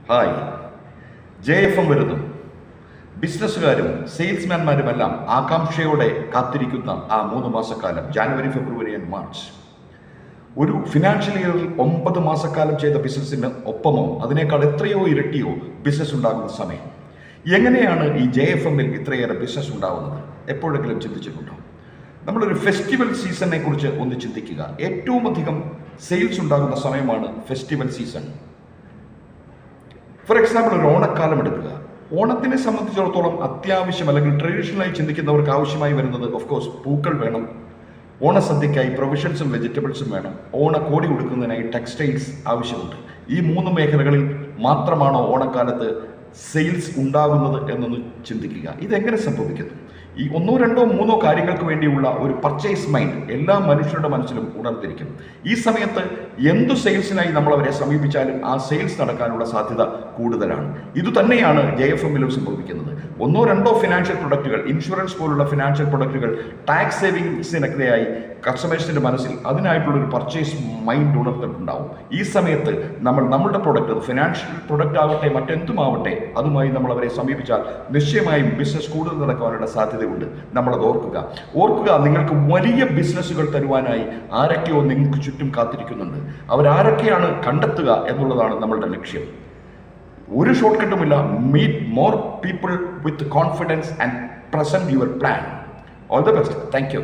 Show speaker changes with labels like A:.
A: Hi. JFM വരുന്നു. ബിസിനസ്സുകാരും സെയിൽസ്മാൻമാരുമെല്ലാം ആകാംക്ഷയോടെ കാത്തിരിക്കുന്ന ആ 3 മാസക്കാലം, ജാനുവരി, ഫെബ്രുവരി ആൻഡ് മാർച്ച്. ഒരു ഫിനാൻഷ്യൽ ഇയറിൽ 9 മാസക്കാലം ചെയ്ത ബിസിനസ്സിന് ഒപ്പമോ അതിനേക്കാൾ എത്രയോ ഇരട്ടിയോ ബിസിനസ് ഉണ്ടാകുന്ന സമയം. എങ്ങനെയാണ് ഈ JFMൽ ഇത്രയേറെ ബിസിനസ് ഉണ്ടാകുന്നത്? എപ്പോഴെങ്കിലും ചിന്തിച്ചിട്ടുണ്ടോ? നമ്മളൊരു ഫെസ്റ്റിവൽ സീസണിനെ കുറിച്ച് ഒന്ന് ചിന്തിക്കുക. ഏറ്റവും അധികം സെയിൽസ് ഉണ്ടാകുന്ന സമയമാണ് ഫെസ്റ്റിവൽ സീസൺ. ഫോർ എക്സാമ്പിൾ, ഒരു ഓണക്കാലം എടുക്കുക. ഓണത്തിനെ സംബന്ധിച്ചിടത്തോളം അത്യാവശ്യം അല്ലെങ്കിൽ ട്രഡീഷണലായി ചിന്തിക്കുന്നവർക്ക് ആവശ്യമായി വരുന്നത് ഓഫ് കോഴ്സ് പൂക്കൾ വേണം, ഓണസദ്യക്കായി പ്രൊവിഷൻസും വെജിറ്റബിൾസും വേണം, ഓണക്കോടി കൊടുക്കുന്നതിനായി ടെക്സ്റ്റൈൽസ് ആവശ്യമുണ്ട്. ഈ 3 മേഖലകളിൽ മാത്രമാണോ ഓണക്കാലത്ത് സെയിൽസ് ഉണ്ടാകുന്നത് എന്നൊന്ന് ചിന്തിക്കുക. ഇതെങ്ങനെ സംഭവിക്കുന്നു? ഈ 1, 2, 3 കാര്യങ്ങൾക്ക് വേണ്ടിയുള്ള ഒരു പർച്ചേസ് മൈൻഡ് എല്ലാ മനുഷ്യരുടെ മനസ്സിലും ഉണർന്നിരിക്കും. ഈ സമയത്ത് എന്തു സെയിൽസിനായി നമ്മൾ അവരെ സമീപിച്ചാലും ആ സെയിൽസ് നടക്കാനുള്ള സാധ്യത കൂടുതലാണ്. ഇതുതന്നെയാണ് JFMലും സംഭവിക്കുന്നത്. 1, 2 ഫിനാൻഷ്യൽ പ്രൊഡക്റ്റുകൾ, ഇൻഷുറൻസ് പോലുള്ള ഫിനാൻഷ്യൽ പ്രൊഡക്റ്റുകൾ, ടാക്സ് സേവിങ്സിനൊക്കെയായി കസ്റ്റമേഴ്സിന്റെ മനസ്സിൽ അതിനായിട്ടുള്ളൊരു പർച്ചേസ് മൈൻഡ് ഉണർന്നിട്ടുണ്ടാവും. ഈ സമയത്ത് നമ്മളുടെ പ്രൊഡക്റ്റ്, അത് ഫിനാൻഷ്യൽ പ്രൊഡക്റ്റ് ആവട്ടെ മറ്റെന്തുമാവട്ടെ, അതുമായി നമ്മൾ അവരെ സമീപിച്ചാൽ നിശ്ചയമായും ബിസിനസ് കൂടുതൽ നടക്കാനുള്ള സാധ്യതയുണ്ട്. നമ്മളത് ഓർക്കുക. നിങ്ങൾക്ക് വലിയ ബിസിനസ്സുകൾ തരുവാനായി ആരൊക്കെയോ നിങ്ങൾക്ക് ചുറ്റും കാത്തിരിക്കുന്നുണ്ട്. അവരാരൊക്കെയാണ് കണ്ടെത്തുക എന്നുള്ളതാണ് നമ്മളുടെ ലക്ഷ്യം. ഒരു ഷോർട്ട് കട്ടുമില്ല. Meet more people with confidence and present your plan. All the best. Thank U.